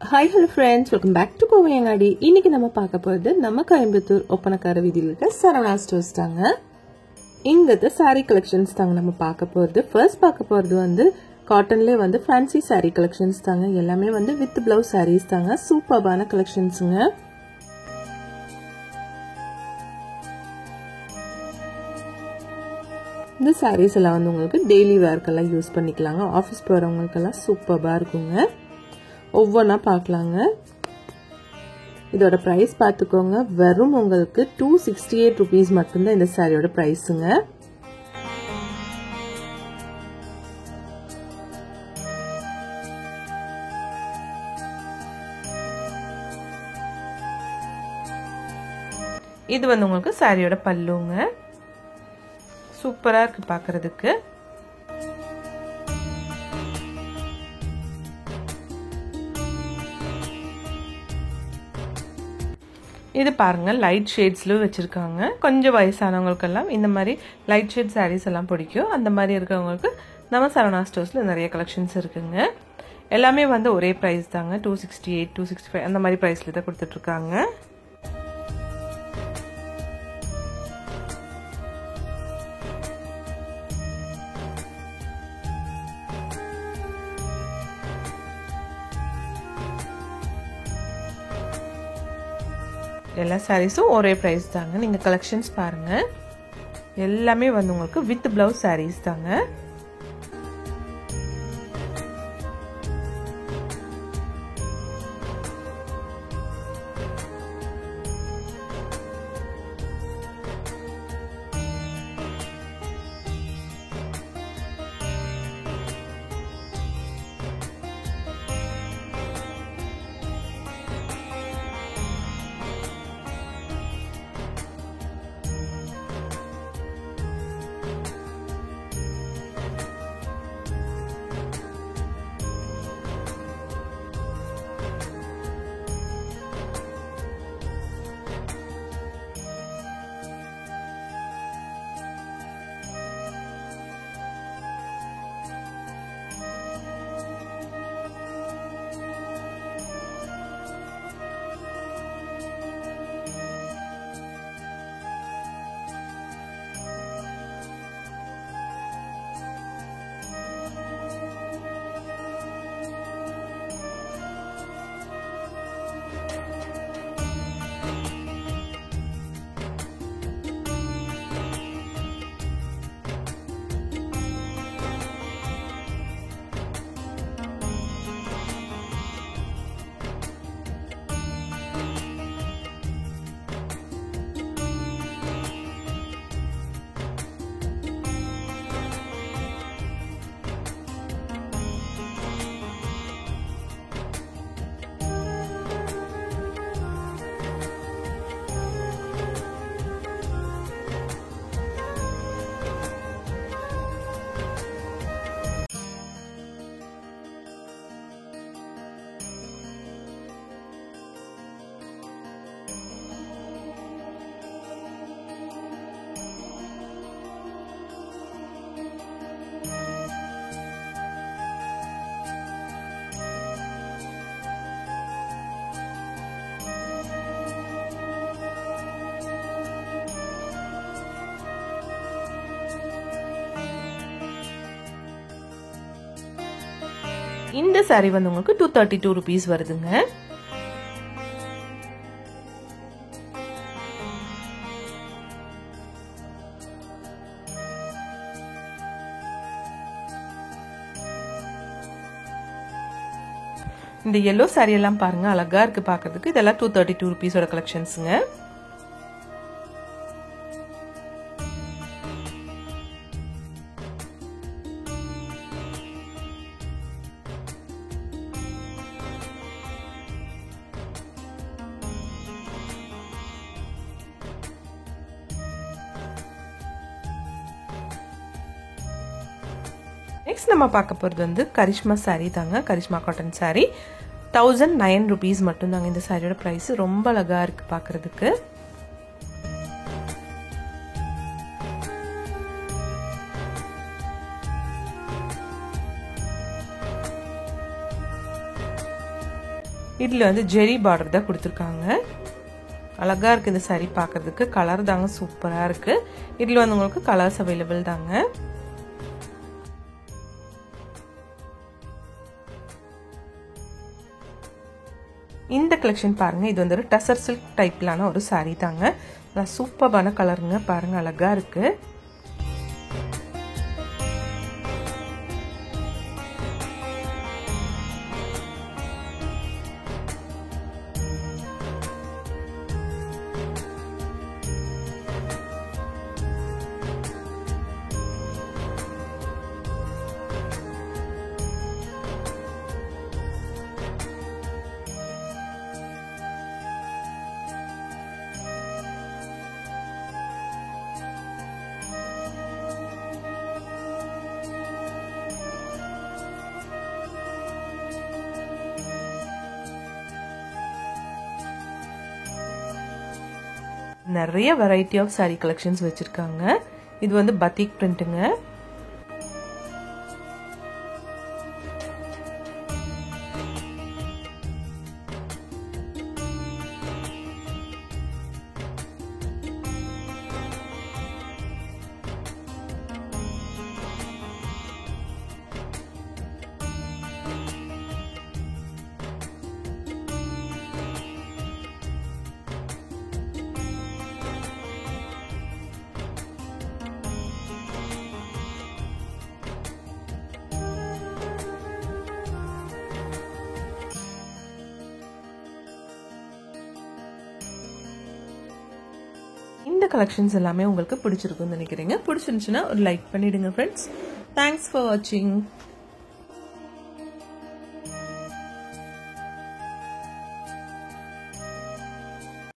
Hi hello friends, welcome back to Kovayangadi. இன்னைக்கு நம்ம பார்க்க போறது நம்ம கோயம்புத்தூர் ஒப்பனக்கார வீதியில இருக்க சரவணா ஸ்டோர்ஸ் தாங்க. இங்கத saree collections தாங்க நம்ம பார்க்க போறது. ஃபர்ஸ்ட் பார்க்க போறது வந்து காட்டன்லயே வந்து fancy saree collections தாங்க. எல்லாமே வந்து with blouse sarees தாங்க. சூப்பர்பான collectionsங்க. இந்த sarees எல்லாம் வந்து உங்களுக்கு டெய்லி வேர்க்கெல்லாம் யூஸ் பண்ணிக்கலாங்க. ஆபீஸ் போறவங்களுக்கெல்லாம் சூப்பர்பா இருக்குங்க. ஒவ்வொண்ணா பார்க்கலாங்க. இதோட பிரைஸ் பார்த்துக்கோங்க. வெறும் உங்களுக்கு 268 rupees மட்டும் தான் இந்த சாரியோட பிரைஸ்ங்க. இது வந்து உங்களுக்கு சாரியோட பல்லுங்க. சூப்பரா இருக்கு பார்க்கிறதுக்கு. இது பாருங்க லைட் ஷேட்ஸ்ல வச்சிருக்காங்க. கொஞ்சம் வயசானவங்களுக்கெல்லாம் இந்த மாதிரி லைட் ஷேட் சாரீஸ் எல்லாம் பிடிக்கும். அந்த மாதிரி இருக்கவங்களுக்கு நம்ம சரவணா ஸ்டோர்ஸ்ல நிறைய கலெக்ஷன்ஸ் இருக்குங்க. எல்லாமே வந்து ஒரே பிரைஸ் தாங்க. 268 265 அந்த மாதிரி பிரைஸ்ல தான் கொடுத்துட்டு இருக்காங்க. எல்லா சாரீஸும் ஒரே பிரைஸ் தாங்க. நீங்க கலெக்ஷன்ஸ் பாருங்க. எல்லாமே வந்து உங்களுக்கு வித் பிளவுஸ் சாரீஸ் தாங்க. இந்த சாரி வந்து உங்களுக்கு 232 rupees வருதுங்க. இந்த yellow சாரி எல்லாம் பாருங்க அழகா இருக்கு பார்க்கிறதுக்கு. இதெல்லாம் 232 rupees ஓட கலெக்ஷன்ஸ்ங்க. நெக்ஸ்ட் நம்ம பார்க்க போறது வந்து கரிஷ்மா சாரி தாங்க. கரிஷ்மா காட்டன் சாரி 1009 rupees மட்டும் தாங்க இந்த சாரியோட பிரைஸ். ரொம்ப அழகா இருக்கு பார்க்கிறதுக்கு. இதில் வந்து ஜெரி பார்டர் தான் கொடுத்துருக்காங்க. அழகாக இருக்குது இந்த saree பார்க்குறதுக்கு. கலர் தாங்க சூப்பராக இருக்குது. இதில் வந்து உங்களுக்கு கலர்ஸ் அவைலபிள் தாங்க. இந்த கலெக்ஷன் பாருங்கள். இது வந்து ஒரு டசர் சில்க் டைப்லான ஒரு saree தாங்க. நல்லா சூப்பரான கலருங்க. பாருங்கள் அழகாக இருக்குது. நிறைய வெரைட்டி ஆஃப் saree கலெக்ஷன்ஸ் வச்சிருக்காங்க. இது வந்து பத்திக் பிரிண்ட்டுங்க. இந்த கலெக்ஷன்ஸ் எல்லாமே உங்களுக்கு பிடிச்சிருக்குன்னு நினைக்கிறீங்க. பிடிச்சிருந்துச்சுன்னா ஒரு லைக் பண்ணிடுங்க ஃப்ரெண்ட்ஸ். தேங்க்ஸ் ஃபார் வாட்சிங்.